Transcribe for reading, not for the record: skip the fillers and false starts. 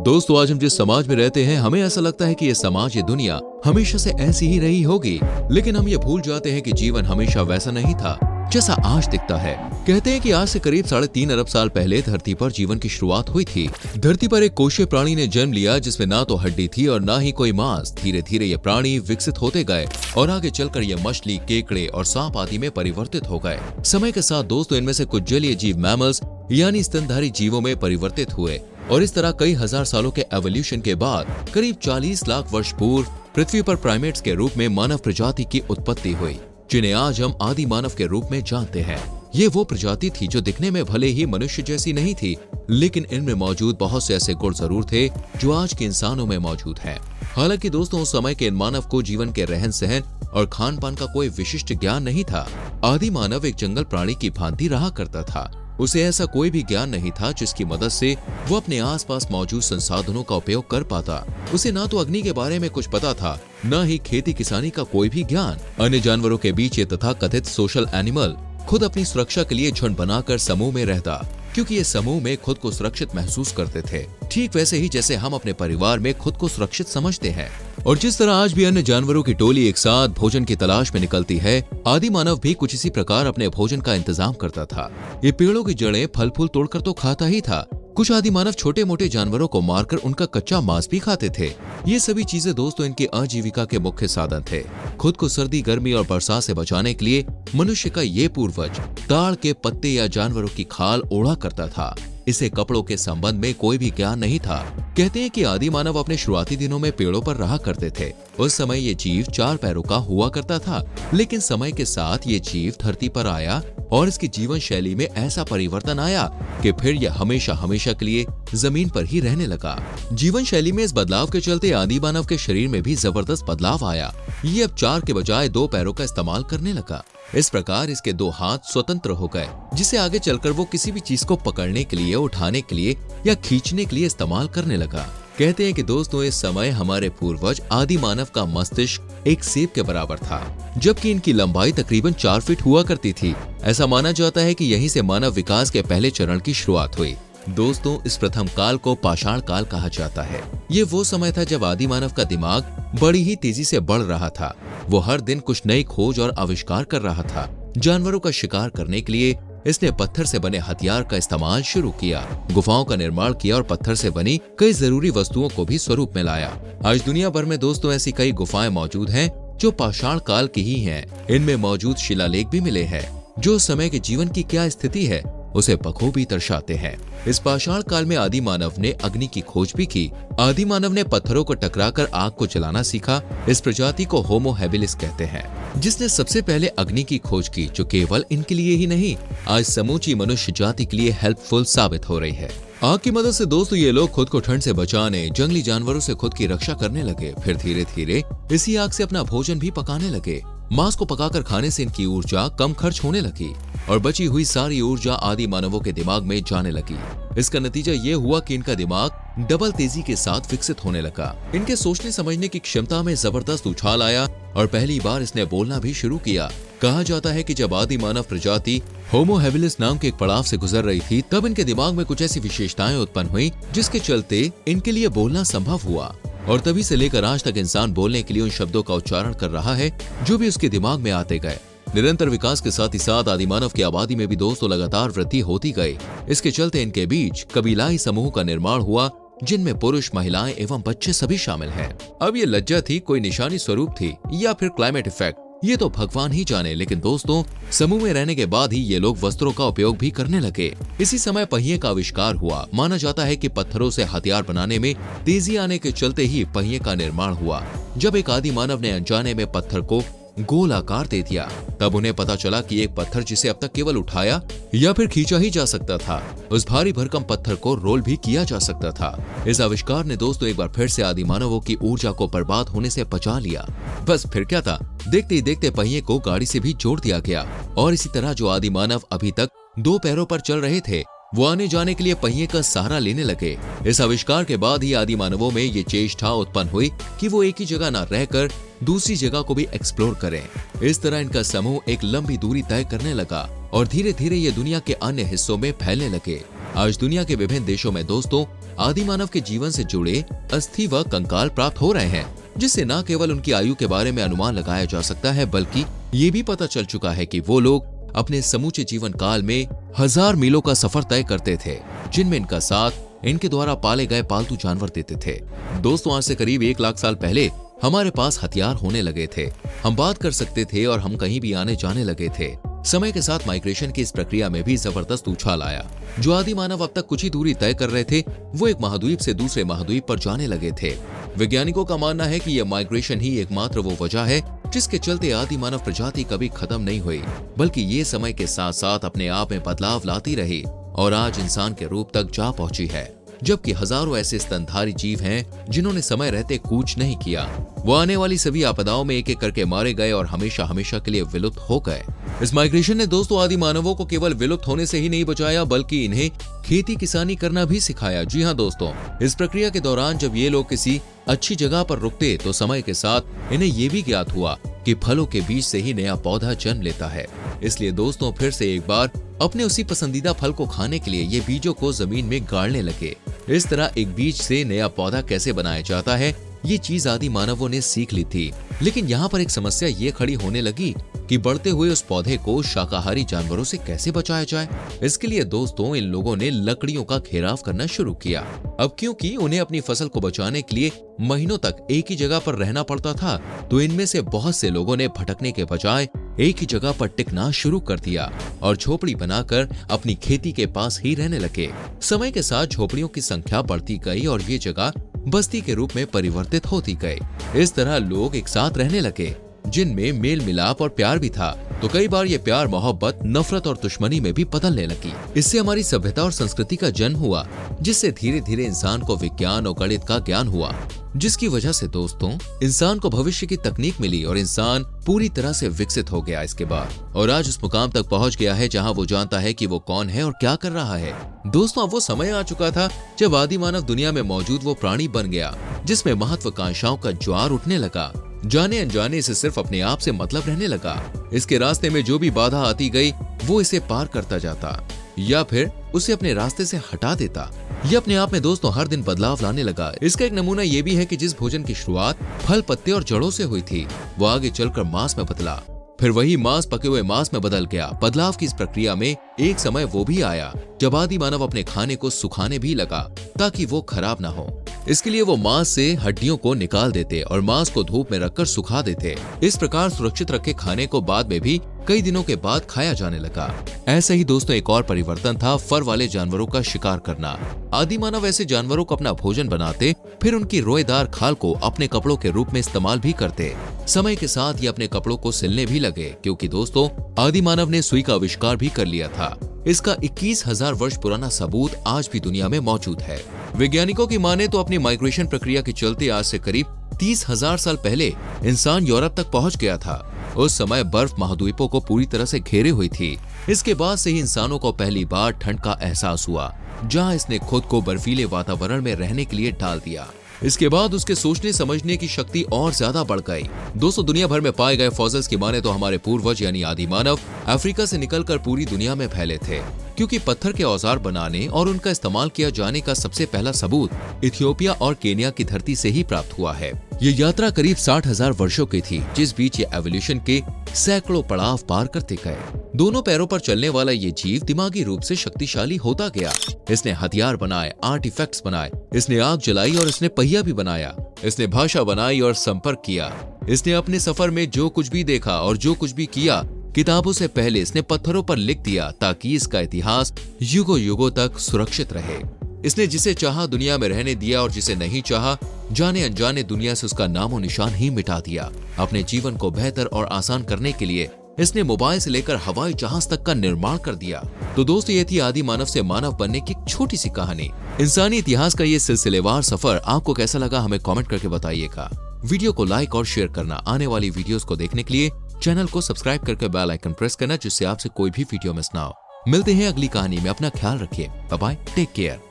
दोस्तों, आज हम जिस समाज में रहते हैं, हमें ऐसा लगता है कि ये समाज, ये दुनिया हमेशा से ऐसी ही रही होगी, लेकिन हम ये भूल जाते हैं कि जीवन हमेशा वैसा नहीं था जैसा आज दिखता है। कहते हैं कि आज से करीब 3.5 अरब साल पहले धरती पर जीवन की शुरुआत हुई थी। धरती पर एक कोशीय प्राणी ने जन्म लिया जिसमें ना तो हड्डी थी और ना ही कोई मांस। धीरे धीरे ये प्राणी विकसित होते गए और आगे चलकर ये मछली, केकड़े और सांप आदि में परिवर्तित हो गए। समय के साथ दोस्तों, इनमें से कुछ जलीय जीव मैमल्स यानी स्तनधारी जीवों में परिवर्तित हुए और इस तरह कई हजार सालों के एवोल्यूशन के बाद करीब 40 लाख वर्ष पूर्व पृथ्वी पर प्राइमेट्स के रूप में मानव प्रजाति की उत्पत्ति हुई, जिन्हें आज हम आदि मानव के रूप में जानते हैं। ये वो प्रजाति थी जो दिखने में भले ही मनुष्य जैसी नहीं थी, लेकिन इनमें मौजूद बहुत से ऐसे गुण जरूर थे जो आज के इंसानों में मौजूद हैं। हालांकि दोस्तों, उस समय के इन मानव को जीवन के रहन सहन और खान पान का कोई विशिष्ट ज्ञान नहीं था। आदि मानव एक जंगल प्राणी की भांति रहा करता था। उसे ऐसा कोई भी ज्ञान नहीं था जिसकी मदद से वो अपने आसपास मौजूद संसाधनों का उपयोग कर पाता। उसे ना तो अग्नि के बारे में कुछ पता था, न ही खेती किसानी का कोई भी ज्ञान। अन्य जानवरों के बीच ये तथाकथित सोशल एनिमल खुद अपनी सुरक्षा के लिए झुंड बनाकर समूह में रहता, क्योंकि ये समूह में खुद को सुरक्षित महसूस करते थे, ठीक वैसे ही जैसे हम अपने परिवार में खुद को सुरक्षित समझते हैं। और जिस तरह आज भी अन्य जानवरों की टोली एक साथ भोजन की तलाश में निकलती है, आदि मानव भी कुछ इसी प्रकार अपने भोजन का इंतजाम करता था। ये पेड़ों की जड़ें, फल फूल तोड़कर तो खाता ही था। कुछ आदि मानव छोटे मोटे जानवरों को मारकर उनका कच्चा मांस भी खाते थे। ये सभी चीजें दोस्तों इनकी आजीविका के मुख्य साधन थे। खुद को सर्दी, गर्मी और बरसात से बचाने के लिए मनुष्य का ये पूर्वज ताड़ के पत्ते या जानवरों की खाल ओढ़ा करता था। इसे कपड़ों के संबंध में कोई भी ज्ञान नहीं था। कहते हैं कि आदि मानव अपने शुरुआती दिनों में पेड़ों पर रहा करते थे। उस समय ये जीव 4 पैरों का हुआ करता था, लेकिन समय के साथ ये जीव धरती पर आया और इसकी जीवन शैली में ऐसा परिवर्तन आया कि फिर यह हमेशा हमेशा के लिए जमीन पर ही रहने लगा। जीवन शैली में इस बदलाव के चलते आदि मानव के शरीर में भी जबरदस्त बदलाव आया। ये अब 4 के बजाय 2 पैरों का इस्तेमाल करने लगा। इस प्रकार इसके 2 हाथ स्वतंत्र हो गए, जिसे आगे चलकर वो किसी भी चीज को पकड़ने के लिए, उठाने के लिए या खींचने के लिए इस्तेमाल करने लगा। कहते हैं कि दोस्तों, इस समय हमारे पूर्वज आदि मानव का मस्तिष्क एक सेब के बराबर था, जबकि इनकी लंबाई तकरीबन 4 फीट हुआ करती थी। ऐसा माना जाता है कि यहीं से मानव विकास के पहले चरण की शुरुआत हुई। दोस्तों, इस प्रथम काल को पाषाण काल कहा जाता है। ये वो समय था जब आदि मानव का दिमाग बड़ी ही तेजी से बढ़ रहा था। वो हर दिन कुछ नई खोज और आविष्कार कर रहा था। जानवरों का शिकार करने के लिए इसने पत्थर से बने हथियार का इस्तेमाल शुरू किया, गुफाओं का निर्माण किया और पत्थर से बनी कई जरूरी वस्तुओं को भी स्वरूप में लाया। आज दुनिया भर में दोस्तों ऐसी कई गुफाएं मौजूद हैं जो पाषाण काल की ही हैं। इनमें मौजूद शिलालेख भी मिले हैं जो उस समय के जीवन की क्या स्थिति है उसे बखूबी दर्शाते हैं। इस पाषाण काल में आदि मानव ने अग्नि की खोज भी की। आदि मानव ने पत्थरों को टकराकर आग को जलाना सीखा। इस प्रजाति को होमो हैबिलिस कहते हैं, जिसने सबसे पहले अग्नि की खोज की, जो केवल इनके लिए ही नहीं, आज समूची मनुष्य जाति के लिए हेल्पफुल साबित हो रही है। आग की मदद से दोस्तों ये लोग खुद को ठंड से बचाने, जंगली जानवरों से खुद की रक्षा करने लगे। फिर धीरे धीरे इसी आग से अपना भोजन भी पकाने लगे। मांस को पकाकर खाने से इनकी ऊर्जा कम खर्च होने लगी और बची हुई सारी ऊर्जा आदि मानवों के दिमाग में जाने लगी। इसका नतीजा ये हुआ कि इनका दिमाग डबल तेजी के साथ विकसित होने लगा। इनके सोचने समझने की क्षमता में जबरदस्त उछाल आया और पहली बार इसने बोलना भी शुरू किया। कहा जाता है कि जब आदि मानव प्रजाति होमो हैबिलिस नाम के एक पड़ाव से गुजर रही थी, तब इनके दिमाग में कुछ ऐसी विशेषताएं उत्पन्न हुई जिसके चलते इनके लिए बोलना संभव हुआ। और तभी से लेकर आज तक इंसान बोलने के लिए उन शब्दों का उच्चारण कर रहा है जो भी उसके दिमाग में आते गए। निरंतर विकास के साथ ही साथ आदि मानव की आबादी में भी दोस्तों लगातार वृद्धि होती गई। इसके चलते इनके बीच कबीलाई समूह का निर्माण हुआ, जिनमें पुरुष, महिलाएं एवं बच्चे सभी शामिल हैं। अब ये लज्जा थी, कोई निशानी स्वरूप थी, या फिर क्लाइमेट इफेक्ट, ये तो भगवान ही जाने। लेकिन दोस्तों, समूह में रहने के बाद ही ये लोग वस्त्रों का उपयोग भी करने लगे। इसी समय पहिए का आविष्कार हुआ। माना जाता है कि पत्थरों से हथियार बनाने में तेजी आने के चलते ही पहिए का निर्माण हुआ। जब एक आदि मानव ने अनजाने में पत्थर को गोल आकार दे दिया, तब उन्हें पता चला कि एक पत्थर जिसे अब तक केवल उठाया या फिर खींचा ही जा सकता था, उस भारी भरकम पत्थर को रोल भी किया जा सकता था। इस आविष्कार ने दोस्तों एक बार फिर से आदि मानवों की ऊर्जा को बर्बाद होने से बचा लिया। बस फिर क्या था, देखते ही देखते पहिए को गाड़ी से भी जोड़ दिया गया और इसी तरह जो आदि मानव अभी तक 2 पैरों पर चल रहे थे, वो आने जाने के लिए पहिए का सहारा लेने लगे। इस आविष्कार के बाद ही आदि मानवों में ये चेष्टा उत्पन्न हुई कि वो एक ही जगह न रहकर दूसरी जगह को भी एक्सप्लोर करें। इस तरह इनका समूह एक लंबी दूरी तय करने लगा और धीरे धीरे ये दुनिया के अन्य हिस्सों में फैलने लगे। आज दुनिया के विभिन्न देशों में दोस्तों आदि मानव के जीवन से जुड़े अस्थि व कंकाल प्राप्त हो रहे हैं, जिससे न केवल उनकी आयु के बारे में अनुमान लगाया जा सकता है, बल्कि ये भी पता चल चुका है कि वो लोग अपने समूचे जीवन काल में 1000 मीलों का सफर तय करते थे, जिनमें इनका साथ इनके द्वारा पाले गए पालतू जानवर देते थे। दोस्तों, आज से करीब 1 लाख साल पहले हमारे पास हथियार होने लगे थे, हम बात कर सकते थे और हम कहीं भी आने जाने लगे थे। समय के साथ माइग्रेशन की इस प्रक्रिया में भी जबरदस्त उछाल आया। जो आदि मानव अब तक कुछ ही दूरी तय कर रहे थे, वो एक महाद्वीप से दूसरे महाद्वीप पर जाने लगे थे। वैज्ञानिकों का मानना है कि यह माइग्रेशन ही एकमात्र वो वजह है जिसके चलते आदि मानव प्रजाति कभी खत्म नहीं हुई, बल्कि ये समय के साथ साथ अपने आप में बदलाव लाती रही और आज इंसान के रूप तक जा पहुंची है। जबकि हजारों ऐसे स्तनधारी जीव हैं जिन्होंने समय रहते कूच नहीं किया। वो आने वाली सभी आपदाओं में एक एक करके मारे गए और हमेशा हमेशा के लिए विलुप्त हो गए। इस माइग्रेशन ने दोस्तों आदि मानवों को केवल विलुप्त होने से ही नहीं बचाया, बल्कि इन्हें खेती किसानी करना भी सिखाया। जी हाँ दोस्तों, इस प्रक्रिया के दौरान जब ये लोग किसी अच्छी जगह पर रुकते तो समय के साथ इन्हें ये भी ज्ञात हुआ कि फलों के बीज से ही नया पौधा जन्म लेता है। इसलिए दोस्तों फिर से एक बार अपने उसी पसंदीदा फल को खाने के लिए ये बीजों को जमीन में गाड़ने लगे। इस तरह एक बीज से नया पौधा कैसे बनाया जाता है, ये चीज आदि मानवों ने सीख ली थी। लेकिन यहाँ पर एक समस्या ये खड़ी होने लगी कि बढ़ते हुए उस पौधे को शाकाहारी जानवरों से कैसे बचाया जाए। इसके लिए दोस्तों इन लोगों ने लकड़ियों का घेराव करना शुरू किया। अब क्योंकि उन्हें अपनी फसल को बचाने के लिए महीनों तक एक ही जगह पर रहना पड़ता था, तो इनमें से बहुत से लोगों ने भटकने के बजाय एक ही जगह पर टिकना शुरू कर दिया और झोपड़ी बनाकर अपनी खेती के पास ही रहने लगे। समय के साथ झोपड़ियों की संख्या बढ़ती गई और ये जगह बस्ती के रूप में परिवर्तित होती गई। इस तरह लोग एक साथ रहने लगे, जिनमें मेल मिलाप और प्यार भी था। तो कई बार ये प्यार मोहब्बत नफरत और दुश्मनी में भी बदलने लगी। इससे हमारी सभ्यता और संस्कृति का जन्म हुआ, जिससे धीरे धीरे इंसान को विज्ञान और गणित का ज्ञान हुआ, जिसकी वजह से दोस्तों इंसान को भविष्य की तकनीक मिली और इंसान पूरी तरह से विकसित हो गया इसके बाद, और आज उस मुकाम तक पहुंच गया है जहां वो जानता है कि वो कौन है और क्या कर रहा है। दोस्तों अब वो समय आ चुका था जब आदि मानव दुनिया में मौजूद वो प्राणी बन गया जिसमें महत्वाकांक्षाओं का ज्वार उठने लगा। जाने अनजाने से सिर्फ अपने आप से मतलब रहने लगा। इसके रास्ते में जो भी बाधा आती गई वो इसे पार करता जाता या फिर उसे अपने रास्ते से हटा देता। ये अपने आप में दोस्तों हर दिन बदलाव लाने लगा। इसका एक नमूना ये भी है कि जिस भोजन की शुरुआत फल पत्ते और जड़ों से हुई थी, वो आगे चलकर मांस में बदला, फिर वही मांस पके हुए मांस में बदल गया। बदलाव की इस प्रक्रिया में एक समय वो भी आया जब आदि मानव अपने खाने को सुखाने भी लगा ताकि वो खराब ना हो। इसके लिए वो मांस से हड्डियों को निकाल देते और मांस को धूप में रखकर सुखा देते। इस प्रकार सुरक्षित रखे खाने को बाद में भी कई दिनों के बाद खाया जाने लगा। ऐसे ही दोस्तों एक और परिवर्तन था फर वाले जानवरों का शिकार करना। आदि मानव ऐसे जानवरों को अपना भोजन बनाते, फिर उनकी रोएदार खाल को अपने कपड़ों के रूप में इस्तेमाल भी करते। समय के साथ ये अपने कपड़ों को सिलने भी लगे, क्योंकि दोस्तों आदि मानव ने सुई का आविष्कार भी कर लिया था। इसका 21,000 वर्ष पुराना सबूत आज भी दुनिया में मौजूद है। वैज्ञानिकों की माने तो अपनी माइग्रेशन प्रक्रिया के चलते आज से करीब 30,000 साल पहले इंसान यूरोप तक पहुंच गया था। उस समय बर्फ महाद्वीपों को पूरी तरह से घेरे हुई थी। इसके बाद से ही इंसानों को पहली बार ठंड का एहसास हुआ, जहां इसने खुद को बर्फीले वातावरण में रहने के लिए डाल दिया। इसके बाद उसके सोचने समझने की शक्ति और ज्यादा बढ़ गई। दोस्तों दुनिया भर में पाए गए फॉसिल्स की माने तो हमारे पूर्वज यानी आदि मानव अफ्रीका से निकलकर पूरी दुनिया में फैले थे, क्योंकि पत्थर के औजार बनाने और उनका इस्तेमाल किया जाने का सबसे पहला सबूत इथियोपिया और केन्या की धरती से ही प्राप्त हुआ है। ये यात्रा करीब 60,000 वर्षों की थी, जिस बीच ये एवोल्यूशन के सैकड़ों पड़ाव पार करते गए। दोनों पैरों पर चलने वाला ये जीव दिमागी रूप से शक्तिशाली होता गया। इसने हथियार बनाए, आर्टिफैक्ट्स बनाए, इसने आग जलाई और इसने पहिया भी बनाया। इसने भाषा बनाई और संपर्क किया। इसने अपने सफर में जो कुछ भी देखा और जो कुछ भी किया, किताबों से पहले इसने पत्थरों पर लिख दिया, ताकि इसका इतिहास युगों युगों तक सुरक्षित रहे। इसने जिसे चाहा दुनिया में रहने दिया और जिसे नहीं चाहा जाने अनजाने दुनिया से उसका नामो निशान ही मिटा दिया। अपने जीवन को बेहतर और आसान करने के लिए इसने मोबाइल से लेकर हवाई जहाज तक का निर्माण कर दिया। तो दोस्तों ये थी आदि मानव से मानव बनने की एक छोटी सी कहानी। इंसानी इतिहास का ये सिलसिलेवार सफर आपको कैसा लगा हमें कमेंट करके बताइएगा। वीडियो को लाइक और शेयर करना, आने वाली वीडियोस को देखने के लिए चैनल को सब्सक्राइब करके बेल आइकन प्रेस करना, जिससे आपसे कोई भी वीडियो मिस ना हो। मिलते हैं अगली कहानी में। अपना ख्याल रखिए। Bye bye, take care.